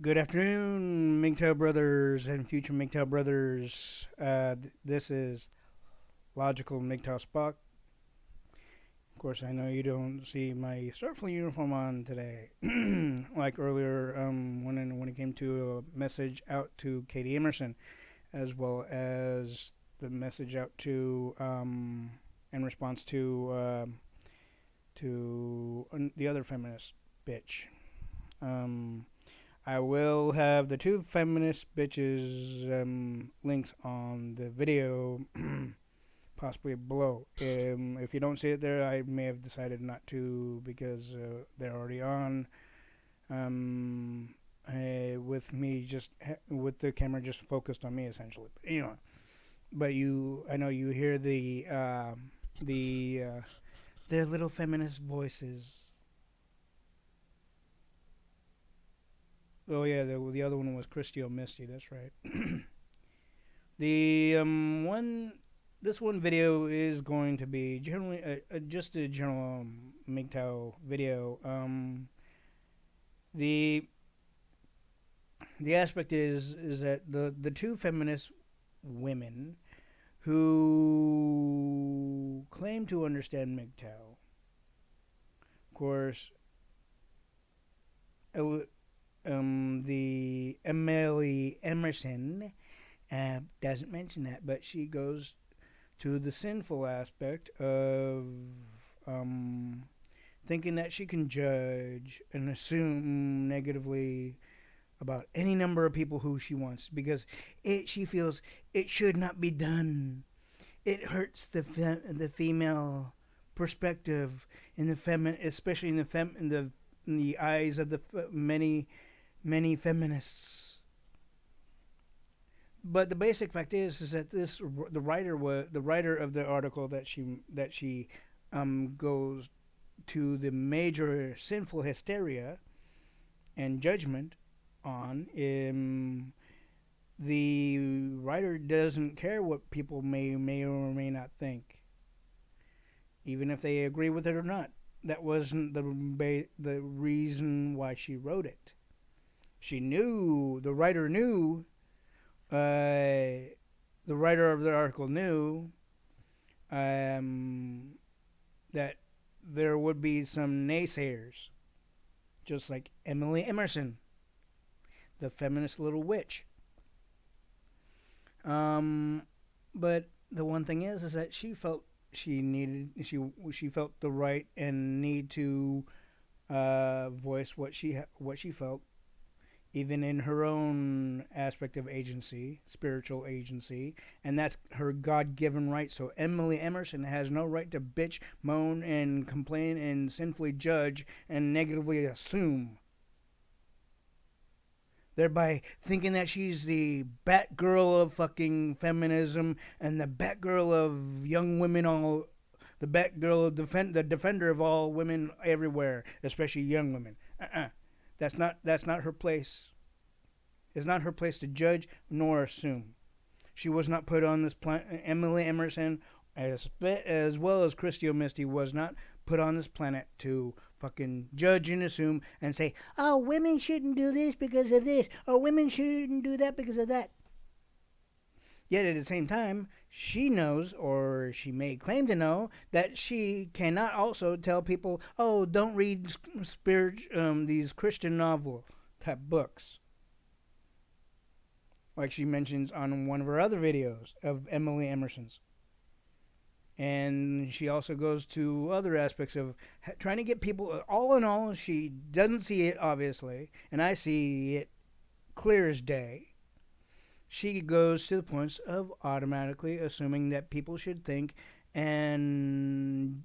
Good afternoon, MGTOW brothers and future MGTOW brothers. This is Logical MGTOW Spock. Of course, I know you don't see my Starfleet uniform on today. Like earlier, when it came to a message out to Katie Emerson, as well as the message out to in response to the other feminist bitch. I will have the two feminist bitches links on the video, possibly below. If you don't see it there, I may have decided not to because they're already on. With me with the camera just focused on me essentially. But I know you hear their little feminist voices. Oh yeah, the other one was Christy or Misty. That's right. This one video is going to be generally just a general MGTOW video. The aspect is that the two feminist women who claim to understand MGTOW, of course, the Emily Emerson doesn't mention that, but she goes to the sinful aspect of thinking that she can judge and assume negatively about any number of people who she wants because she feels it should not be done. It hurts the female perspective in the especially in the eyes of the many feminists. But the basic fact is that the writer of the article that she goes to the major sinful hysteria and judgment on. The writer doesn't care what people may or may not think, even if they agree with it or not. That wasn't the reason why she wrote it. The writer of the article knew that there would be some naysayers, just like Emily Emerson, the feminist little witch. But the one thing is that she felt she felt the right and need to voice what she felt, even in her own aspect of agency, spiritual agency, and that's her God-given right. So Emily Emerson has no right to bitch, moan, and complain and sinfully judge and negatively assume, thereby thinking that she's the Batgirl of fucking feminism and the Batgirl of young women, the Batgirl of the defender of all women everywhere, especially young women. That's not her place. It's not her place to judge nor assume. She was not put on this planet. Emily Emerson, as well as Christy Misty, was not put on this planet to fucking judge and assume and say, oh, women shouldn't do this because of this, or women shouldn't do that because of that. Yet at the same time, she knows, or she may claim to know, that she cannot also tell people, oh, don't read these Christian novel type books. Like she mentions on one of her other videos of Emily Emerson's. And she also goes to other aspects of trying to get people, all in all, she doesn't see it, obviously, and I see it clear as day. She goes to the points of automatically assuming that people should think and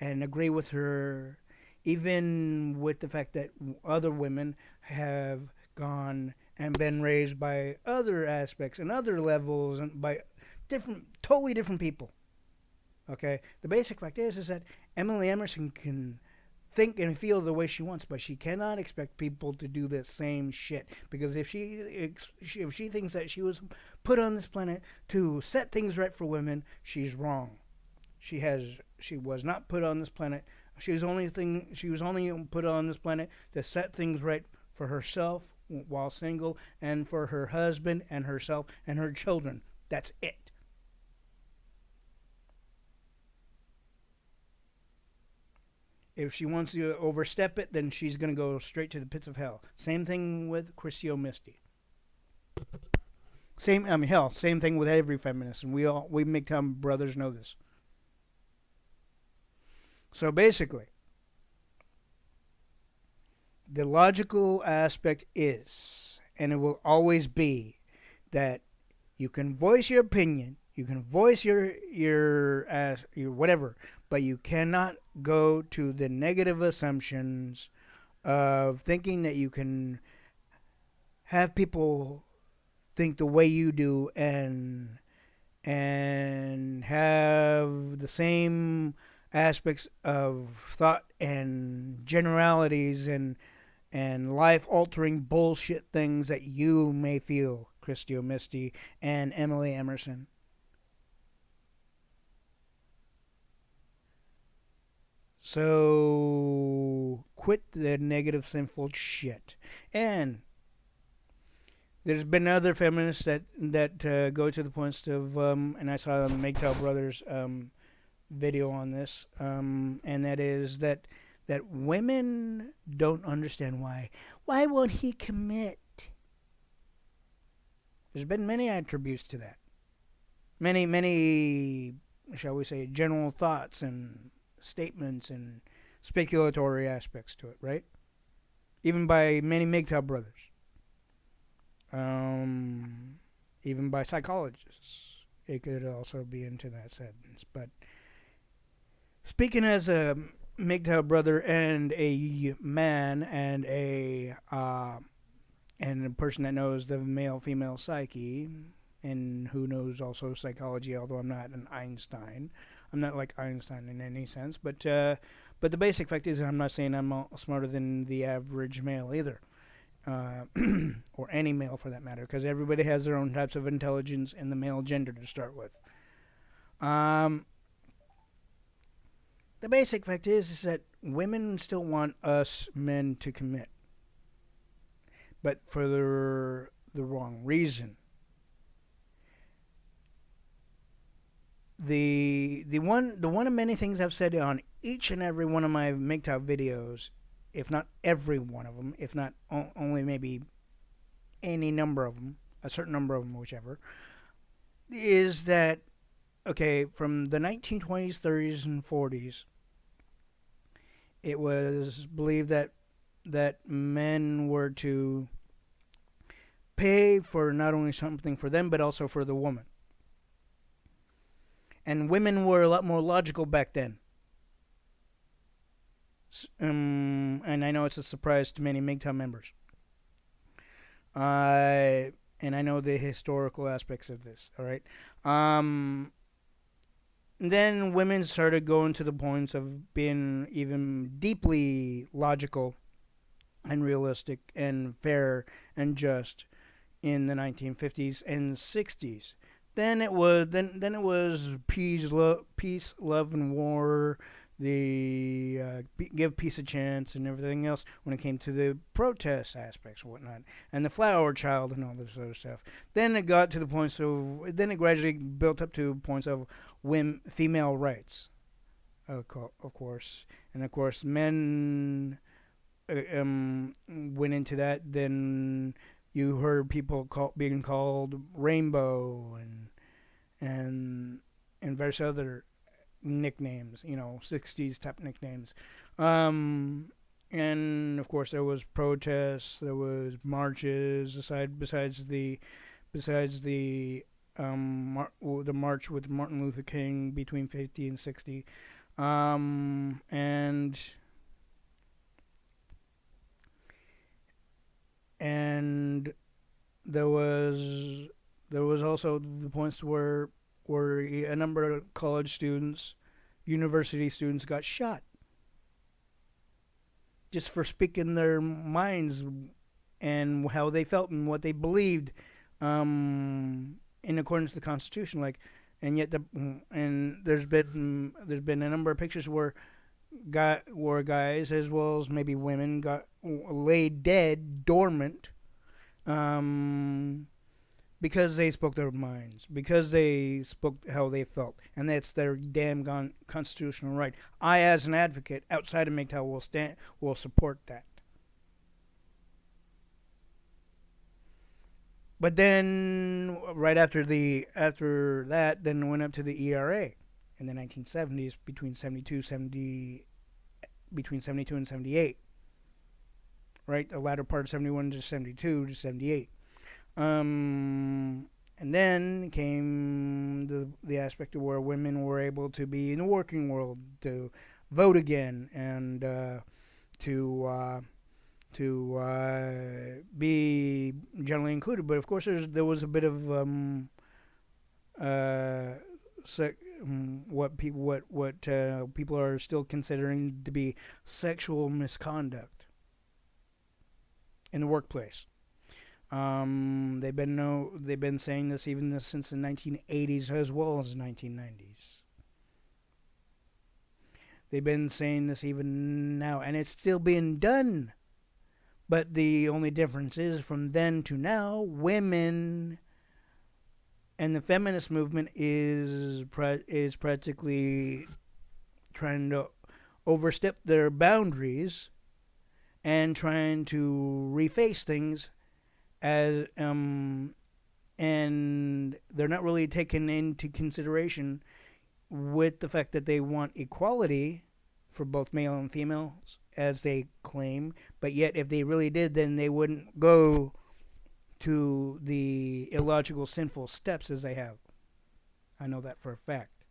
agree with her, even with the fact that other women have gone and been raised by other aspects and other levels and by totally different people. Okay? The basic fact is that Emily Emerson can think and feel the way she wants, but she cannot expect people to do the same shit. Because if she thinks that she was put on this planet to set things right for women, she's wrong. She was not put on this planet. She was only put on this planet to set things right for herself while single, and for her husband and herself and her children. That's it. If she wants to overstep it, then she's going to go straight to the pits of hell. Same thing with Christy Misty. Same thing with every feminist, and we MGTOW brothers know this. So basically, the logical aspect is, and it will always be, that you can voice your opinion, you can voice your whatever, but you cannot go to the negative assumptions of thinking that you can have people think the way you do and have the same aspects of thought and generalities and life-altering bullshit things that you may feel, Christy Misty and Emily Emerson. So quit the negative, sinful shit. And there's been other feminists that go to the points of, and I saw the MGTOW brothers video on this, and that is that women don't understand why. Why won't he commit? There's been many attributes to that. Many, shall we say, general thoughts and statements and speculatory aspects to it, right? Even by many MGTOW brothers. Even by psychologists. It could also be into that sentence. But speaking as a MGTOW brother and a man and a person that knows the male-female psyche and who knows also psychology, although I'm not an Einstein. I'm not like Einstein in any sense, but the basic fact is I'm not saying I'm smarter than the average male either, or any male for that matter, because everybody has their own types of intelligence in the male gender to start with. The basic fact is that women still want us men to commit, but for the wrong reason. The one of many things I've said on each and every one of my MGTOW videos, if not every one of them, if not only maybe any number of them, a certain number of them, whichever, is that, okay, from the 1920s, 30s, and 40s, it was believed that men were to pay for not only something for them, but also for the woman. And women were a lot more logical back then. And I know it's a surprise to many MGTOW members. And I know the historical aspects of this, all right? Then women started going to the points of being even deeply logical and realistic and fair and just in the 1950s and 60s. Then it was peace, love, and war. The give peace a chance and everything else when it came to the protest aspects and whatnot, and the flower child and all this other stuff. Then it got to the points of. Then it gradually built up to points of female rights, of course, and of course men went into that. Then you heard people being called rainbow and various other nicknames, 60s type nicknames. And of course there was protests, there was marches besides the march with Martin Luther King between 50 and 60. And there was also the points where a number of college students, university students got shot just for speaking their minds and how they felt and what they believed in accordance to the Constitution. And yet there's been a number of pictures where guys as well as maybe women got laid dead, dormant, um, because they spoke their minds, because they spoke how they felt, and that's their damn constitutional right. I, as an advocate outside of MGTOW, will support that. But then, right after that, then went up to the ERA in the 1970s between 72 and 78, right? The latter part of 71 to 72 to 78. And then came the aspect of where women were able to be in the working world, to vote again, and to be generally included. But of course, there was a bit of uh, what people are still considering to be sexual misconduct in the workplace. They've been saying this even since the 1980s as well as 1990s. They've been saying this even now, and it's still being done. But the only difference is from then to now, women and the feminist movement is practically trying to overstep their boundaries and trying to reface things as and they're not really taken into consideration with the fact that they want equality for both male and females as they claim, but yet if they really did, then they wouldn't go to the illogical sinful steps as they have. I know that for a fact.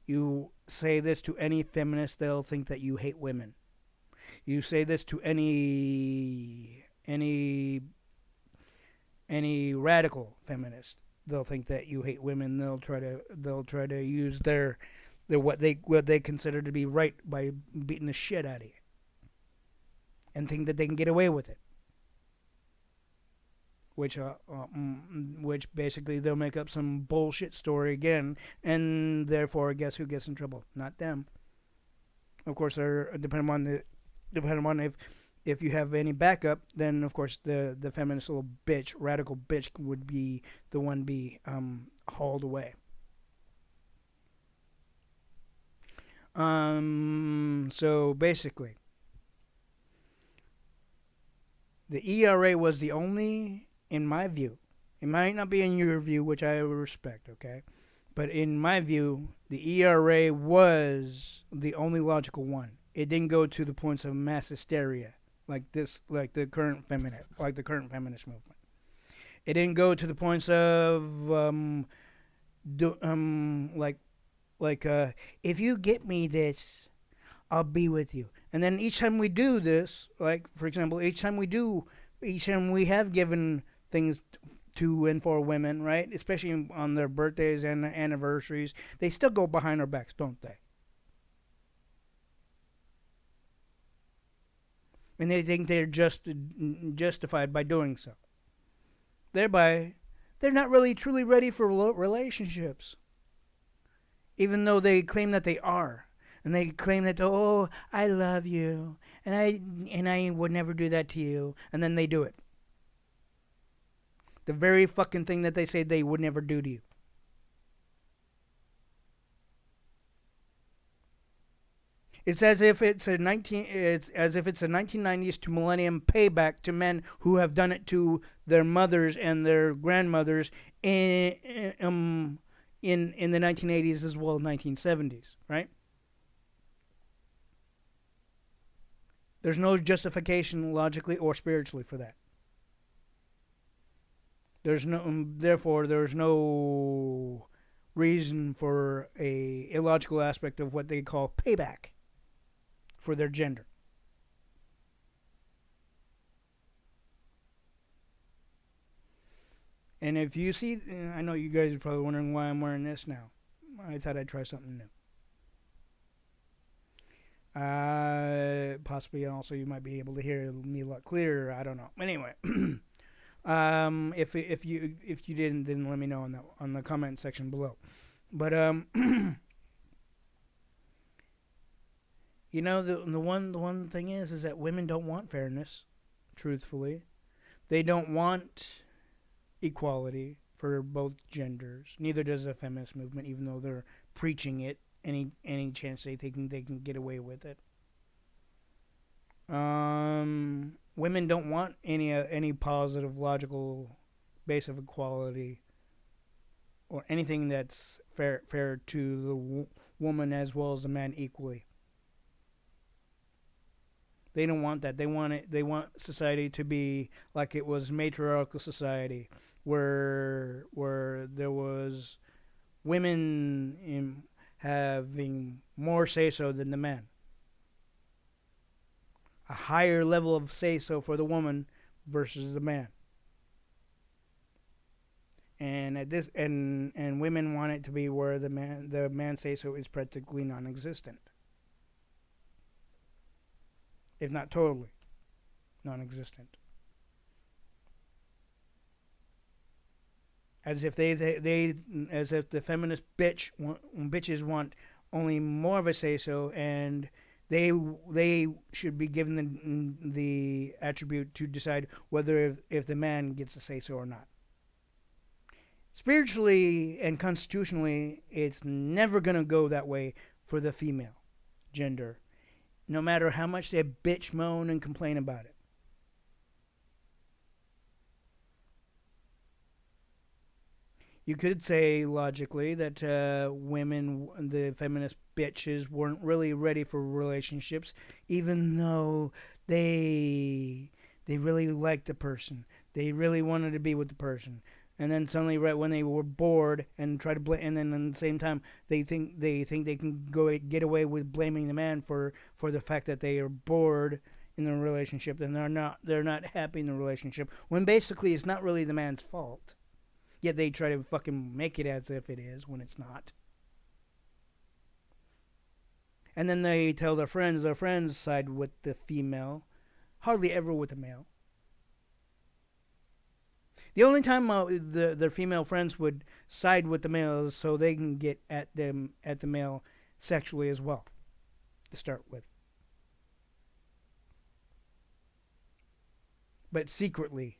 You say this to any feminist, they'll think that you hate women. You say this to any radical feminist, they'll think that you hate women. They'll try to use their what they consider to be right by beating the shit out of you, and think that they can get away with it. Which basically they'll make up some bullshit story again, and therefore guess who gets in trouble? Not them. Of course, they're depending on if you have any backup, then of course the feminist little bitch, radical bitch, would be the one be hauled away. So basically, the ERA was the only, in my view, it might not be in your view, which I respect, okay? But in my view, the ERA was the only logical one. It didn't go to the points of mass hysteria like the current feminist movement. It didn't go to the points of if you get me this, I'll be with you. And then each time we do this, like for example, each time we have given things to and for women, right? Especially on their birthdays and anniversaries, they still go behind our backs, don't they? And they think they're justified by doing so. Thereby, they're not really truly ready for relationships, even though they claim that they are. And they claim that, oh, I love you, and I would never do that to you, and then they do it. The very fucking thing that they say they would never do to you. It's as if it's a 1990s to millennium payback to men who have done it to their mothers and their grandmothers in the 1980s as well as 1970s, right? There's no justification logically or spiritually for that. Therefore, there's no reason for a illogical aspect of what they call payback for their gender. And if you see, I know you guys are probably wondering why I'm wearing this now. I thought I'd try something new. Possibly also you might be able to hear me a lot clearer. I don't know. Anyway, if you didn't, then let me know on the comment section below. But The one thing is that women don't want fairness. Truthfully, they don't want equality for both genders. Neither does the feminist movement, even though they're preaching it any chance they can get away with it. Women don't want any positive logical base of equality or anything that's fair to the woman as well as the man equally. They don't want that. They want it. They want society to be like it was matriarchal society, where there was women having more say so than the man. A higher level of say so for the woman versus the man. And at this and women want it to be where the man say so is practically non-existent, if not totally non-existent. As if they as if the feminist bitches want only more of a say so, and they should be given the attribute to decide whether if the man gets a say so or not. Spiritually and constitutionally, it's never gonna go that way for the female gender, no matter how much they bitch, moan, and complain about it. You could say logically that women, the feminist bitches, weren't really ready for relationships, even though they really liked the person. They really wanted to be with the person. And then suddenly, right when they were bored and try to blame, and then at the same time, they think they can go get away with blaming the man for the fact that they are bored in the relationship, and they're not happy in the relationship. When basically it's not really the man's fault. Yet they try to fucking make it as if it is when it's not. And then they tell their friends side with the female, hardly ever with the male. The only time their female friends would side with the male is so they can get at the male sexually as well, to start with. But secretly,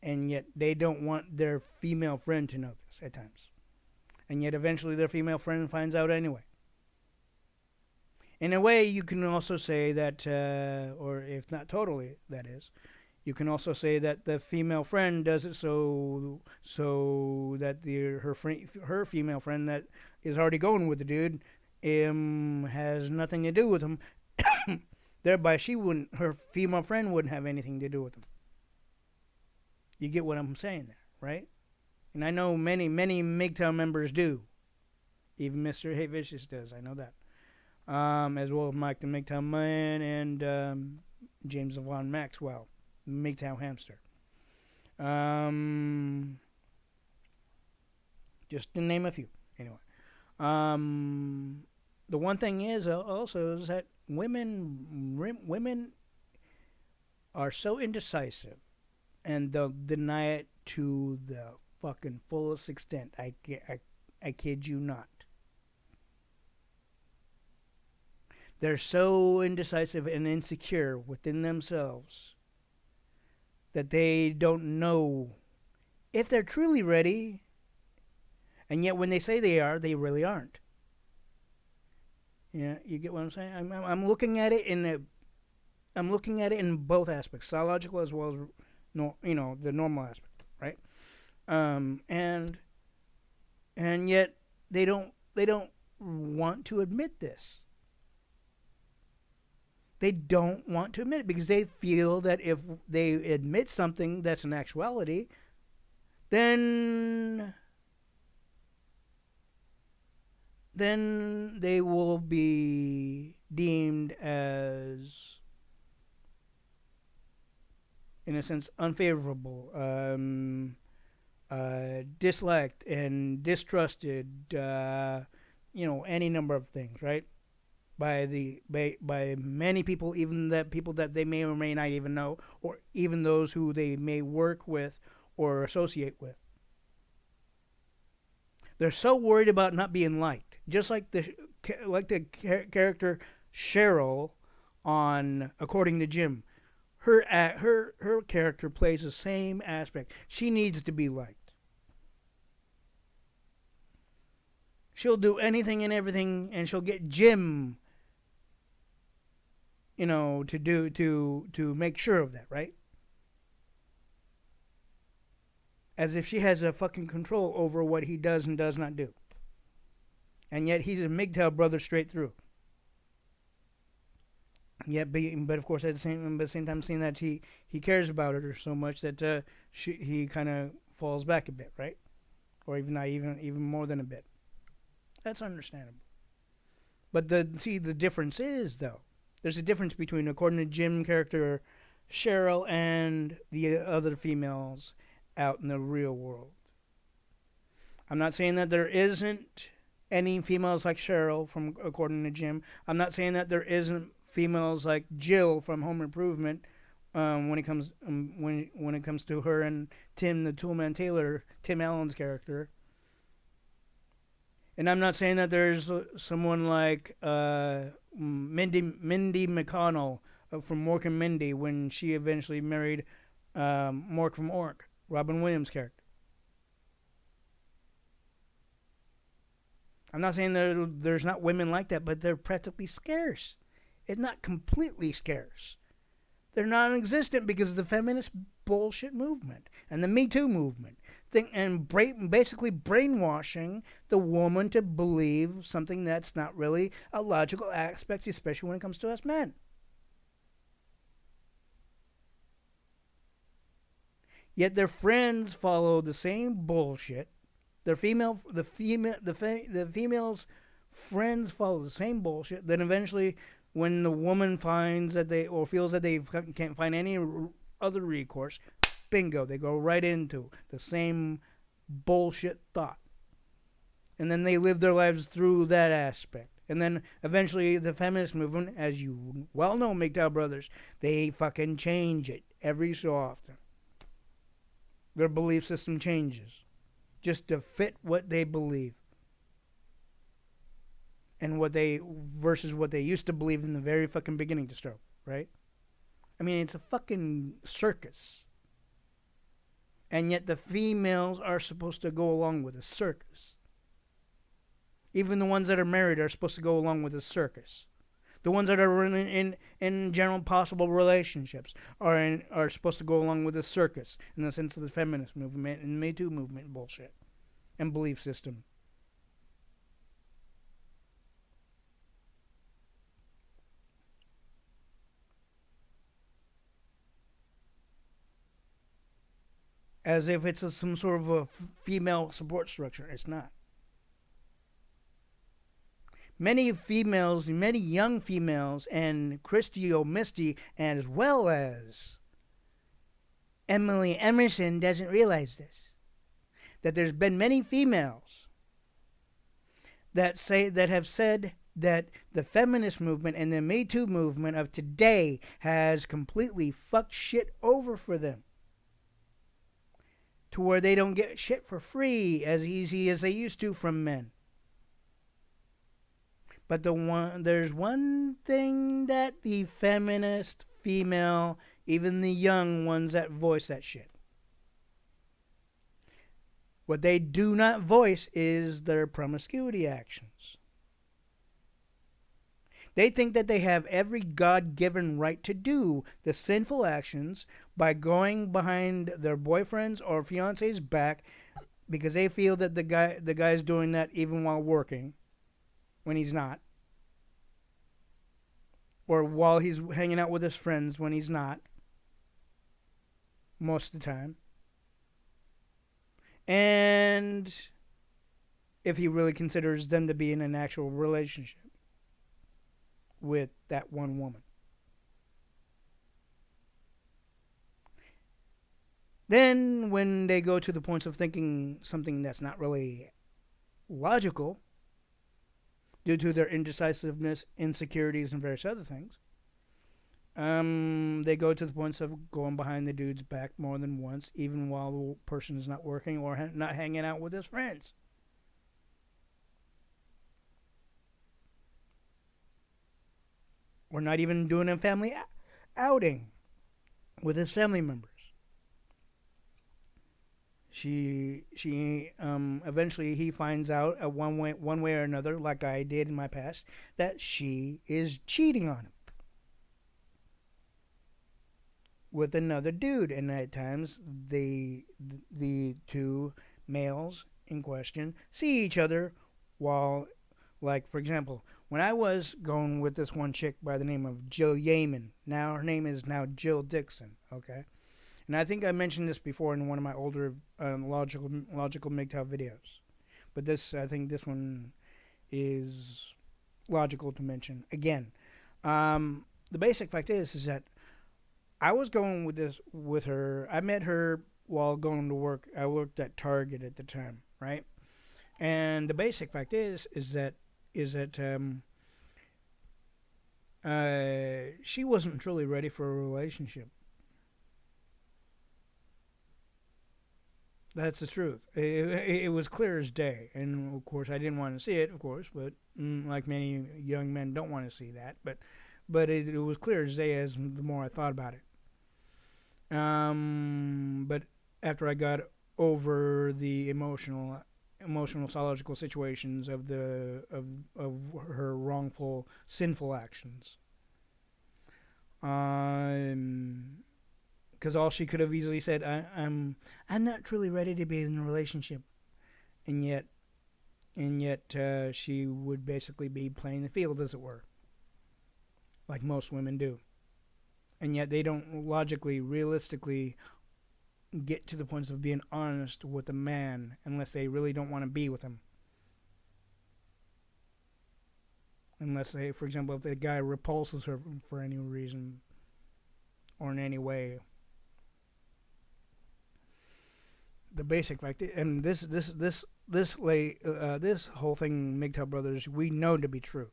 and yet they don't want their female friend to know this at times. And yet eventually their female friend finds out anyway. In a way, you can also say that, or if not totally, that is, you can also say that the female friend does it so that her female friend that is already going with the dude has nothing to do with him. Thereby, her female friend wouldn't have anything to do with him. You get what I'm saying there, right? And I know many MGTOW members do. Even Mr. Hey Vicious does. I know that. As well as Mike the MGTOW Man and James Yvonne Maxwell, MGTOW Hamster. Just to name a few. Anyway. The one thing is also is that women are so indecisive, and they'll deny it to the fucking fullest extent. I kid you not. They're so indecisive and insecure within themselves that they don't know if they're truly ready, and yet when they say they are, they really aren't. Yeah, you get what I'm saying? I'm looking at it in both aspects, psychological as well as the normal aspect, right? And yet they don't want to admit this. They don't want to admit it because they feel that if they admit something that's an actuality, then they will be deemed as, in a sense, unfavorable, disliked and distrusted, any number of things, right? By many people, even that people that they may or may not even know, or even those who they may work with or associate with. They're so worried about not being liked, just like the character Cheryl on According to Jim. Her character plays the same aspect. She needs to be liked. She'll do anything and everything, and she'll get Jim, to make sure of that, right? As if she has a fucking control over what he does and does not do. And yet he's a MGTOW brother straight through. But of course, at the same time, seeing that he cares about her so much that he kind of falls back a bit, right? Or even more than a bit. That's understandable. But the difference is, though, there's a difference between, according to Jim character, Cheryl, and the other females out in the real world. I'm not saying that there isn't any females like Cheryl from According to Jim. I'm not saying that there isn't females like Jill from Home Improvement when it comes to her and Tim the Toolman Taylor, Tim Allen's character. And I'm not saying that there's someone like Mindy McConnell from Mork and Mindy when she eventually married Mork from Ork, Robin Williams' character. I'm not saying there's not women like that, but they're practically scarce. It's not completely scarce. They're non-existent because of the feminist bullshit movement and the Me Too movement. Basically brainwashing the woman to believe something that's not really a logical aspect, especially when it comes to us men. Yet their friends follow the same bullshit. The females' friends follow the same bullshit. Then eventually, when the woman finds that feels that they can't find any other recourse, bingo, they go right into the same bullshit thought. And then they live their lives through that aspect. And then eventually the feminist movement, as you well know, MGTOW brothers, they fucking change it every so often. Their belief system changes just to fit what they believe. And versus what they used to believe in the very fucking beginning to start, right? I mean, it's a fucking circus. And yet the females are supposed to go along with the circus. Even the ones that are married are supposed to go along with the circus. The ones that are in general possible relationships are supposed to go along with the circus in the sense of the feminist movement and Me Too movement bullshit and belief system. As if it's some sort of a female support structure. It's not. Many young females, and Christy O'Misty, and as well as Emily Emerson doesn't realize this. That there's been many females that have said that the feminist movement and the Me Too movement of today has completely fucked shit over for them. To where they don't get shit for free as easy as they used to from men. But there's one thing that the feminist female, even the young ones that voice that shit. What they do not voice is their promiscuity actions. They think that they have every God-given right to do the sinful actions by going behind their boyfriend's or fiance's back because they feel that the guy's doing that even while working when he's not. Or while he's hanging out with his friends when he's not. Most of the time. And if he really considers them to be in an actual relationship with that one woman. Then, when they go to the points of thinking something that's not really logical, due to their indecisiveness, insecurities, and various other things, they go to the points of going behind the dude's back more than once, even while the person is not working or not hanging out with his friends. or not even doing a family outing with his family members. She eventually he finds out one way or another, like I did in my past, that she is cheating on him with another dude, and at times the two males in question see each other while, like, for example, when I was going with this one chick by the name of Jill Yeaman. Now her name is now Jill Dixon. Okay. And I think I mentioned this before in one of my older logical MGTOW videos, but I think this one is logical to mention again. The basic fact is that I was going with her. I met her while going to work. I worked at Target at the time, right? And the basic fact is that she wasn't truly ready for a relationship. That's the truth. It was clear as day, and of course I didn't want to see it, of course, but like many young men don't want to see that. But it was clear as day as the more I thought about it. But after I got over the emotional psychological situations of her wrongful, sinful actions, because all she could have easily said, I'm not truly ready to be in a relationship," and yet she would basically be playing the field, as it were, like most women do, and yet they don't logically, realistically get to the points of being honest with a man unless they really don't want to be with him. Unless they, for example, if the guy repulses her for any reason or in any way. The basic fact, and this whole thing, MGTOW brothers, we know to be true.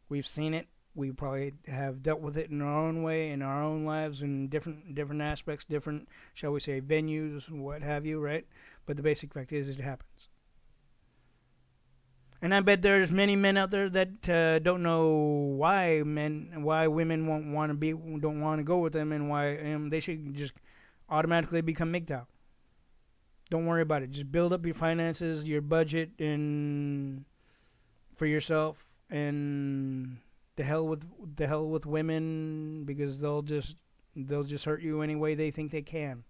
We've seen it. We probably have dealt with it in our own way, in our own lives, in different aspects, different, shall we say, venues, what have you, right? But the basic fact is, it happens. And I bet there's many men out there that don't know why women don't want to go with them, and why they should just automatically become MGTOW. Don't worry about it. Just build up your finances, your budget, and for yourself, and the hell with women, because they'll just hurt you any way they think they can,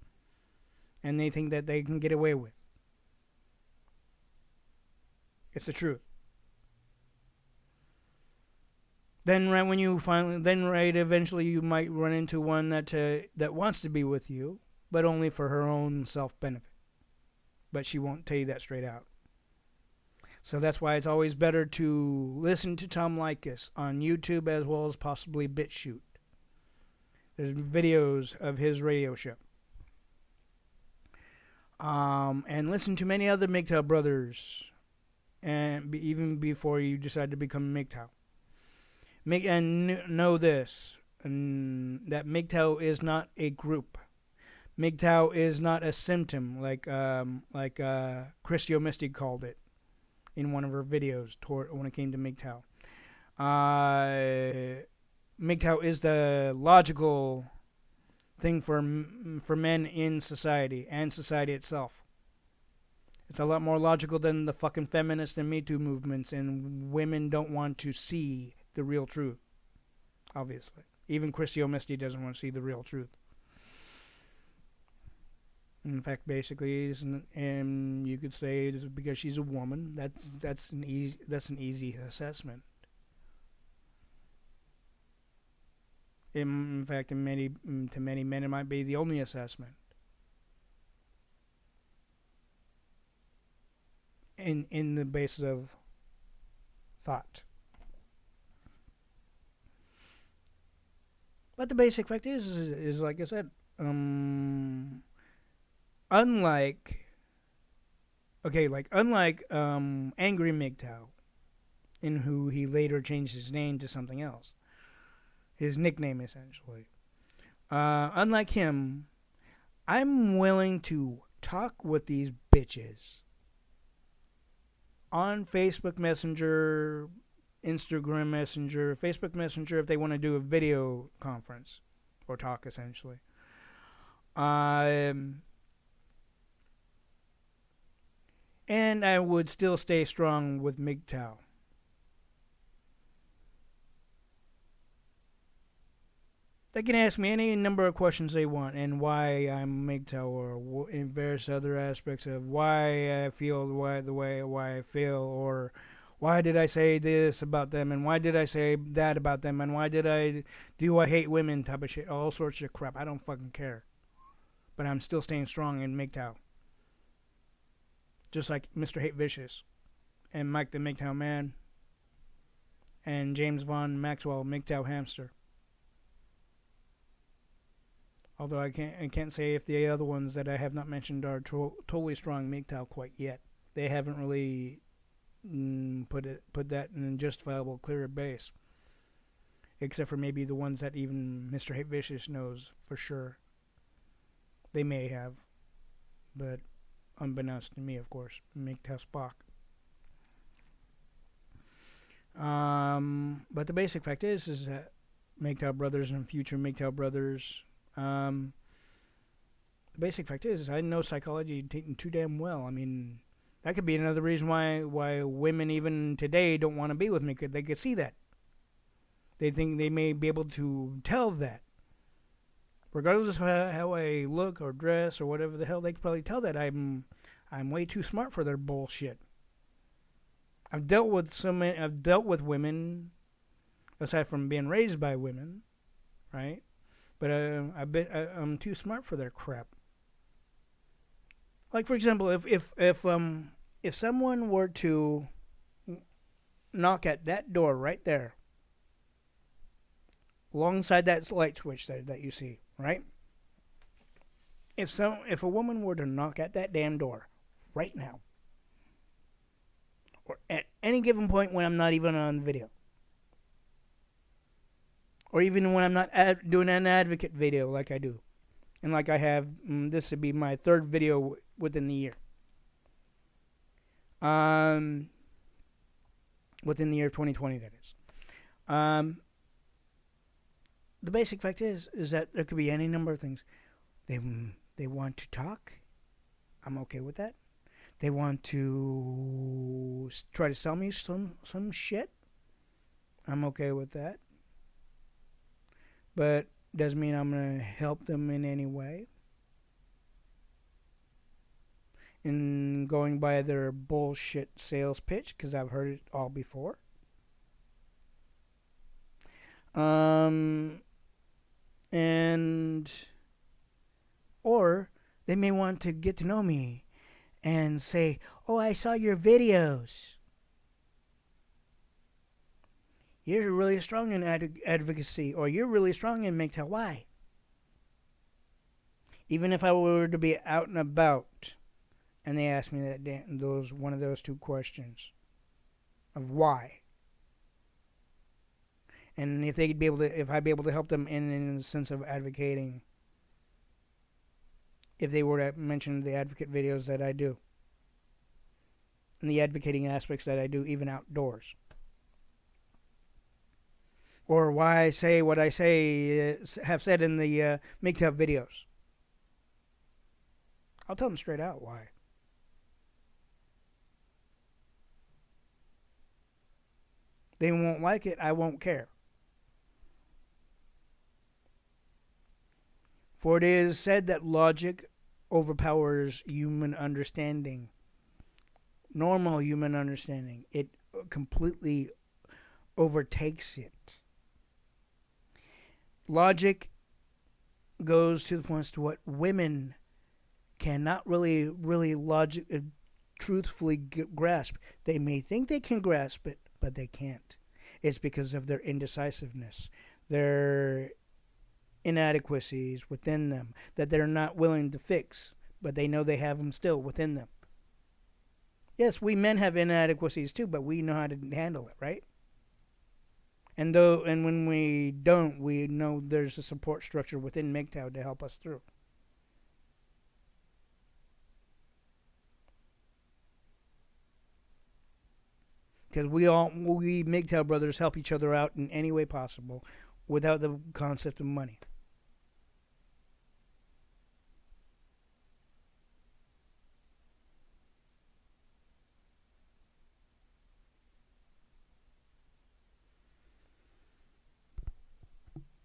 and they think that they can get away with. It's the truth. Then eventually you might run into one that wants to be with you, but only for her own self benefit. But she won't tell you that straight out. So that's why it's always better to listen to Tom Likas on YouTube, as well as possibly BitChute. There's videos of his radio show. And listen to many other MGTOW brothers, and even before you decide to become MGTOW. And know this, that MGTOW is not a group. MGTOW is not a symptom, like C.R.P.H.A called it in one of her videos when it came to MGTOW. MGTOW is the logical thing for men in society and society itself. It's a lot more logical than the fucking feminist and Me Too movements, and women don't want to see the real truth, obviously. Even C.R.P.H.A doesn't want to see the real truth. In fact, basically, and you could say it's because she's a woman. That's an easy assessment. In fact, to many men, it might be the only assessment. In the basis of thought. But the basic fact is like I said, unlike Angry MGTOW, in who he later changed his name to something else, his nickname essentially. Unlike him, I'm willing to talk with these bitches on Facebook Messenger, Instagram Messenger, Facebook Messenger if they want to do a video conference or talk, essentially. And I would still stay strong with MGTOW. They can ask me any number of questions they want, and why I'm MGTOW, or in various other aspects of why I feel why I feel, or why did I say this about them, and why did I say that about them, and why did I hate women type of shit, all sorts of crap. I don't fucking care, but I'm still staying strong in MGTOW, just like Mr. Hate Vicious, and Mike the MGTOW Man, and James Von Maxwell MGTOW Hamster. Although I can't say if the other ones that I have not mentioned are totally strong MGTOW quite yet. They haven't really put that in a justifiable, clear base. Except for maybe the ones that even Mr. Hate Vicious knows for sure. They may have, but unbeknownst to me, of course, MGTOW Spock. But the basic fact is that MGTOW brothers and future MGTOW brothers. The basic fact is I know psychology too damn well. I mean, that could be another reason why women even today don't want to be with me, because they could see that. They think they may be able to tell that. Regardless of how I look or dress or whatever the hell, they could probably tell that I'm way too smart for their bullshit. I've dealt with women, aside from being raised by women, right? But I'm too smart for their crap. Like, for example, if someone were to knock at that door right there, alongside that light switch that you see, right? If a woman were to knock at that damn door right now, or at any given point when I'm not even on the video, or even when I'm not doing an advocate video like I do, and like I have, this would be my third video within the year. Within the year of 2020, that is. The basic fact is that there could be any number of things. They want to talk. I'm okay with that. They want to try to sell me some shit. I'm okay with that. But doesn't mean I'm going to help them in any way. In going by their bullshit sales pitch, because I've heard it all before. Or they may want to get to know me and say, "Oh, I saw your videos. You're really strong in advocacy," or "You're really strong in MGTOW. Why?" Even if I were to be out and about, and they ask me one of those two questions of why, and if I'd be able to help them in the sense of advocating, if they were to mention the advocate videos that I do, and the advocating aspects that I do, even outdoors. Or why I say what I have said in the MGTOW videos. I'll tell them straight out why. They won't like it, I won't care. For it is said that logic overpowers human understanding. Normal human understanding. It completely overtakes it. Logic goes to the point to what women cannot really truthfully grasp. They may think they can grasp it, but they can't. It's because of their indecisiveness, their inadequacies within them that they're not willing to fix, but they know they have them still within them. Yes, we men have inadequacies too, but we know how to handle it, right? And when we don't, we know there's a support structure within MGTOW to help us through. because we MGTOW brothers help each other out in any way possible without the concept of money.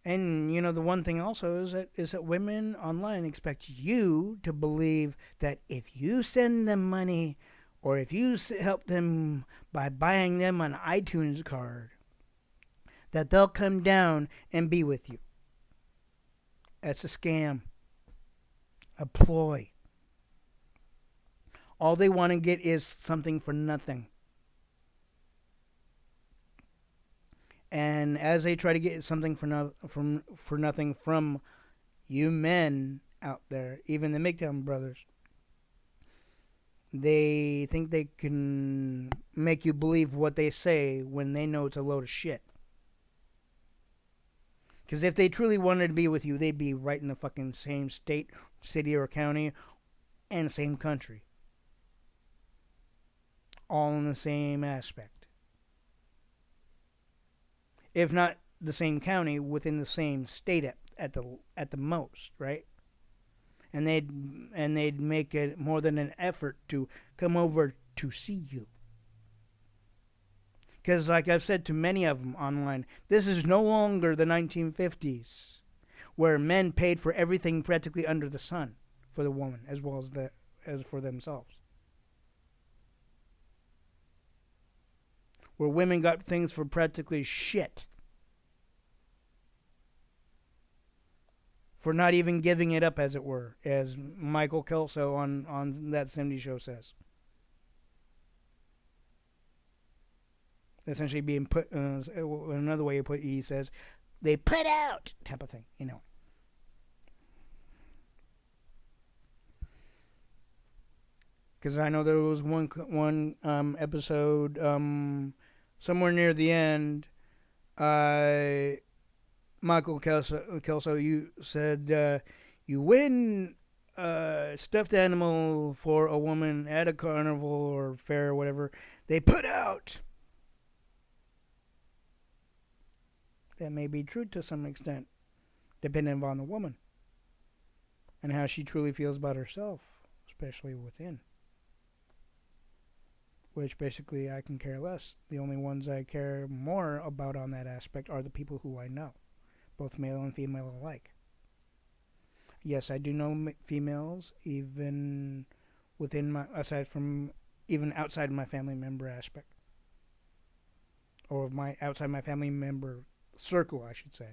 And the one thing also is that women online expect you to believe that if you send them money or if you help them by buying them an iTunes card, that they'll come down and be with you. That's a scam, a ploy. All they want to get is something for nothing. And as they try to get something for nothing from you men out there, even the MGTOW brothers, they think they can make you believe what they say when they know it's a load of shit. Because if they truly wanted to be with you, they'd be right in the fucking same state, city, or county, and same country. All in the same aspect. If not the same county, within the same state at the most, right? And they'd make it more than an effort to come over to see you. Because like I've said to many of them online, this is no longer the 1950s, where men paid for everything practically under the sun for the woman as well as for themselves. Where women got things for practically shit. For not even giving it up, as it were, as Michael Kelso on that 70s show says. Essentially being put, another way he says, they put out, type of thing, Because I know there was one episode somewhere near the end. Michael Kelso, you said you win a stuffed animal for a woman at a carnival or fair or whatever. They put out. That may be true to some extent, depending upon the woman and how she truly feels about herself, especially within. Which basically I can care less. The only ones I care more about on that aspect are the people who I know, both male and female alike. Yes, I do know females, even within even outside my family member aspect, or outside my family member circle, I should say.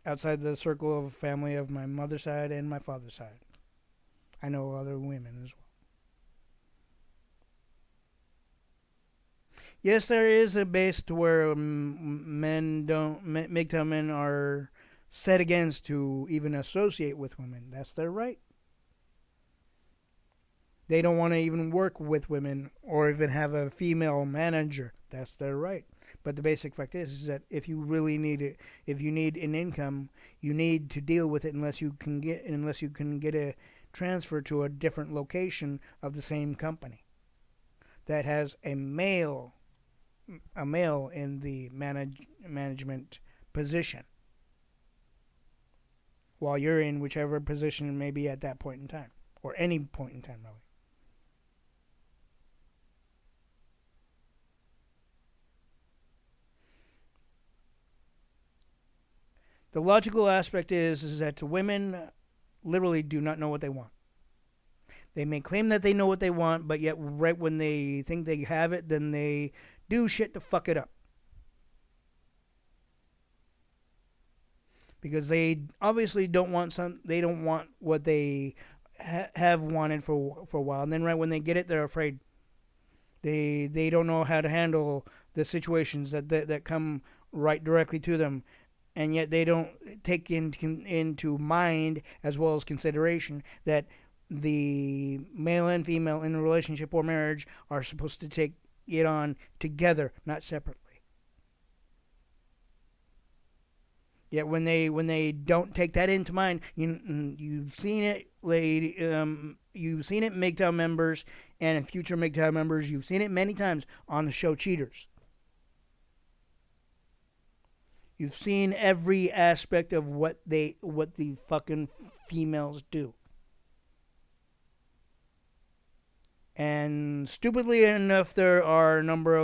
Outside the circle of family of my mother's side and my father's side, I know other women as well. Yes, there is a base to where MGTOW men are set against to even associate with women. That's their right. They don't want to even work with women or even have a female manager. That's their right. But the basic fact is that if you really need it, if you need an income, you need to deal with it unless you can get a transfer to a different location of the same company that has a male in the management position, while you're in whichever position it may be at that point in time, or any point in time, really. The logical aspect is that women literally do not know what they want. They may claim that they know what they want, but yet right when they think they have it, then they do shit to fuck it up. Because they obviously don't want what they have wanted for a while, and then right when they get it, they're afraid. They don't know how to handle the situations that come right directly to them, and yet they don't take into mind as well as consideration that the male and female in a relationship or marriage are supposed to take it on together, not separately. Yet when they don't take that into mind, you've seen it, lady. You've seen it, MGTOW members, and in future MGTOW members. You've seen it many times on the show Cheaters. You've seen every aspect of what the fucking females do. And stupidly enough, there are a number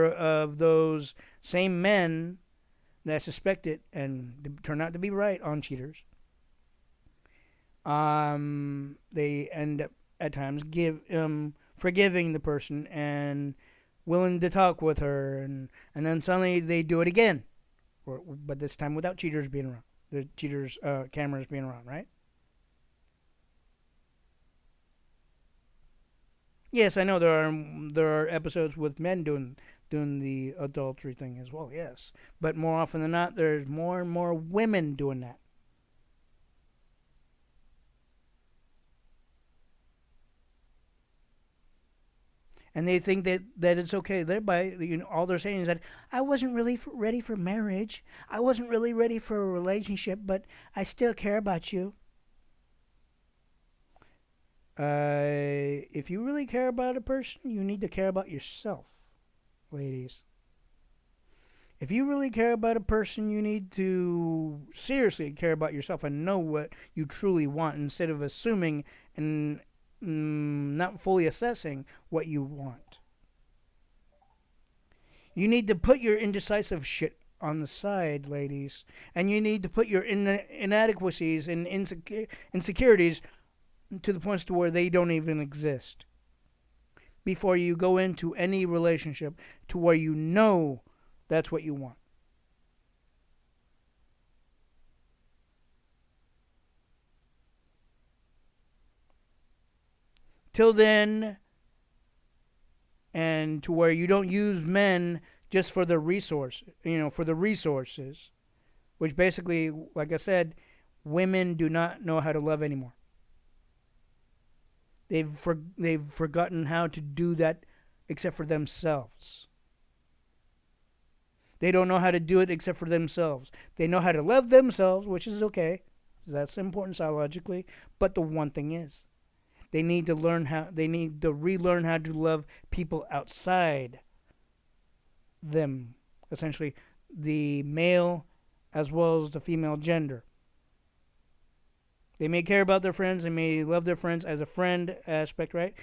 of those same men that suspect it and turn out to be right on Cheaters. They end up at times forgiving the person and willing to talk with her, and then suddenly they do it again, but this time without Cheaters being around. The Cheaters cameras being around, right? Yes, I know there are episodes with men doing the adultery thing as well. Yes, but more often than not, there's more and more women doing that. And they think that it's okay. Thereby, all they're saying is that I wasn't really ready for marriage. I wasn't really ready for a relationship, but I still care about you. If you really care about a person, you need to care about yourself, ladies. If you really care about a person, you need to seriously care about yourself and know what you truly want instead of assuming and not fully assessing what you want. You need to put your indecisive shit on the side, ladies, and you need to put your inadequacies and insecurities to the points to where they don't even exist before you go into any relationship to where you know that's what you want. Till then, and to where you don't use men just for the for the resources, which basically, like I said, women do not know how to love anymore. They've forgotten how to do that except for themselves. They don't know how to do it except for themselves. They know how to love themselves, which is okay. That's important psychologically. But the one thing is, they need to relearn how to love people outside them, essentially the male as well as the female gender. They may care about their friends, they may love their friends as a friend aspect, right?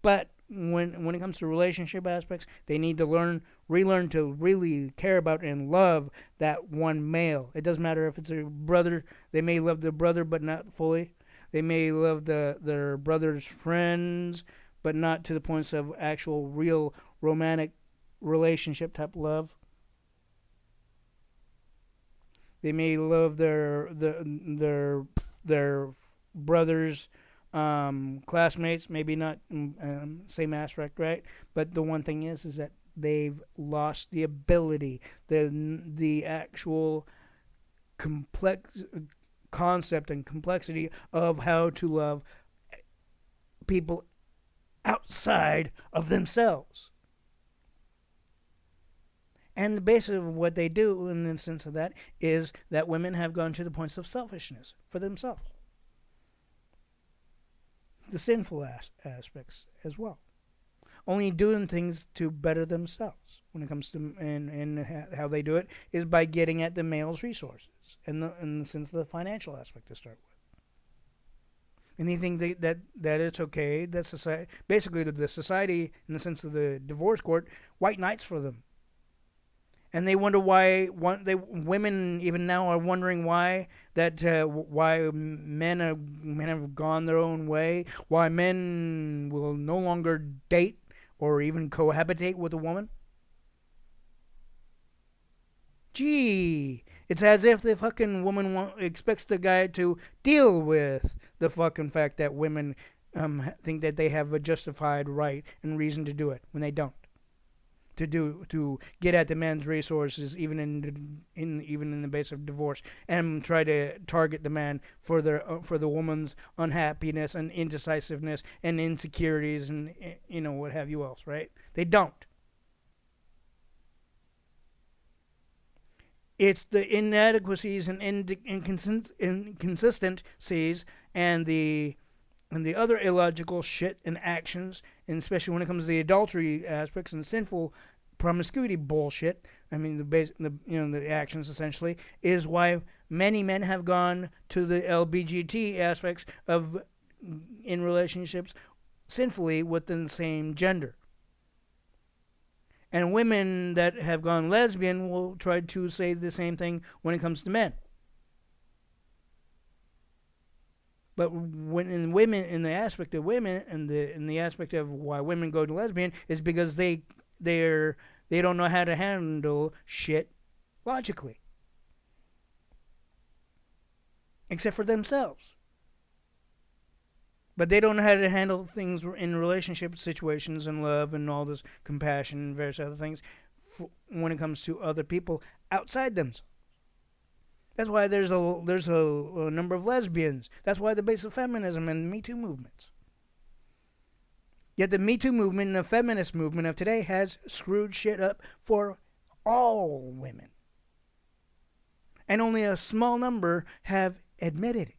But when it comes to relationship aspects, they need to relearn to really care about and love that one male. It doesn't matter if it's a brother. They may love their brother, but not fully. They may love their brother's friends, but not to the points of actual real romantic relationship type love. They may love their brothers, classmates, maybe not same aspect, right? But the one thing is that they've lost the ability, the actual complex concept and complexity of how to love people outside of themselves. And the basis of what they do in the sense of that is that women have gone to the points of selfishness for themselves. The sinful aspects as well. Only doing things to better themselves when it comes to and how they do it is by getting at the male's resources in the sense of the financial aspect to start with. Anything that it's okay, that society, basically the society in the sense of the divorce court, white knights for them. And they wonder why women even now are wondering why why men have gone their own way, why men will no longer date or even cohabitate with a woman. Gee, it's as if the fucking woman expects the guy to deal with the fucking fact that women think that they have a justified right and reason to do it when they don't. To get at the man's resources, even in the base of divorce, and try to target the man for the woman's unhappiness and indecisiveness and insecurities and what have you else, right? They don't. It's the inadequacies and inconsistencies and the other illogical shit and actions, and especially when it comes to the adultery aspects and sinful promiscuity bullshit. I mean, the actions essentially is why many men have gone to the LBGT aspects of in relationships sinfully within the same gender. And women that have gone lesbian will try to say the same thing when it comes to men. But when in women, in the aspect of women, and in the aspect of why women go to lesbian is because they don't know how to handle shit logically, except for themselves. But they don't know how to handle things in relationship situations and love and all this compassion and various other things when it comes to other people outside themselves. That's why there's a number of lesbians. That's why the base of feminism and the Me Too movements. Yet the Me Too movement and the feminist movement of today has screwed shit up for all women. And only a small number have admitted it.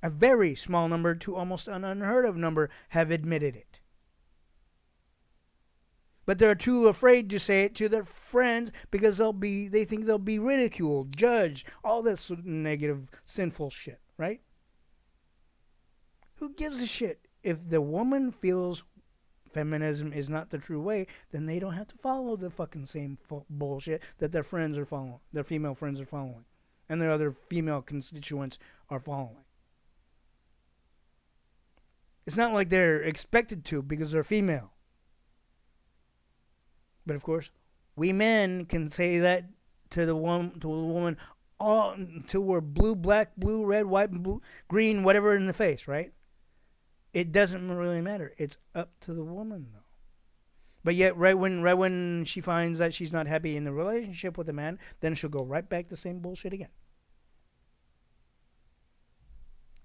A very small number to almost an unheard of number have admitted it. But they're too afraid to say it to their friends because they think they'll be ridiculed, judged, all this negative, sinful shit, right? Who gives a shit? If the woman feels feminism is not the true way, then they don't have to follow the fucking same bullshit that their friends are following, their female friends are following, and their other female constituents are following. It's not like they're expected to because they're female. But of course, we men can say that to the woman all until we're blue, black, blue, red, white, and blue, green, whatever in the face, right? It doesn't really matter. It's up to the woman, though. But yet, right when she finds that she's not happy in the relationship with the man, then she'll go right back to the same bullshit again.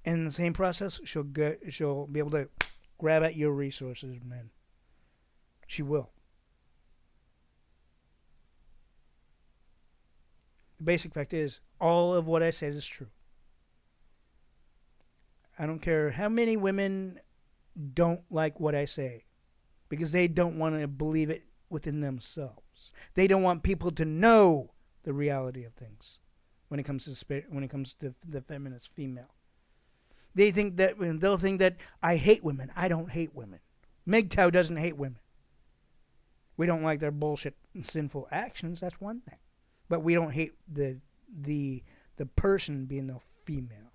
And in the same process, she'll be able to grab at your resources, man. She will. The basic fact is, all of what I said is true. I don't care how many women don't like what I say, because they don't want to believe it within themselves. They don't want people to know the reality of things when it comes to the feminist female. They'll think that I hate women. I don't hate women. MGTOW doesn't hate women. We don't like their bullshit and sinful actions. That's one thing. But we don't hate the person being the female.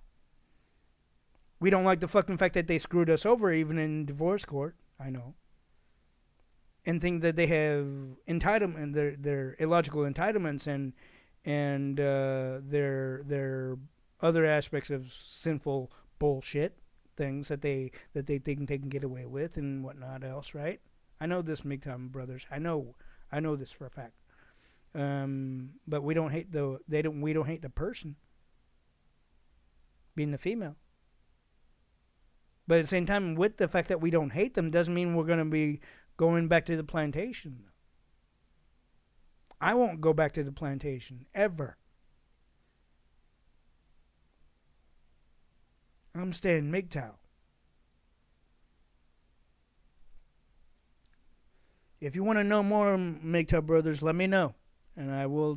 We don't like the fucking fact that they screwed us over even in divorce court. I know. And think that they have entitlement, their illogical entitlements and their other aspects of sinful bullshit things that they think they can get away with and whatnot else, right? I know this, MGTOW brothers. I know this for a fact. But we don't hate we don't hate the person being the female. But at the same time, with the fact that we don't hate them doesn't mean we're going to be going back to the plantation. I won't go back to the plantation ever. I'm staying MGTOW. If you want to know more, MGTOW brothers, let me know. And I will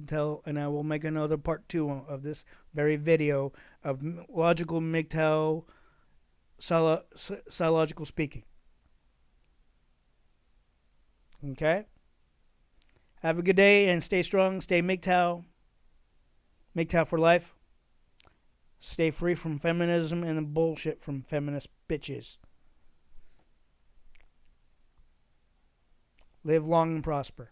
make another part 2 of this very video of logical MGTOW, psychological speaking. Okay? Have a good day and stay strong. Stay MGTOW. MGTOW for life. Stay free from feminism and the bullshit from feminist bitches. Live long and prosper.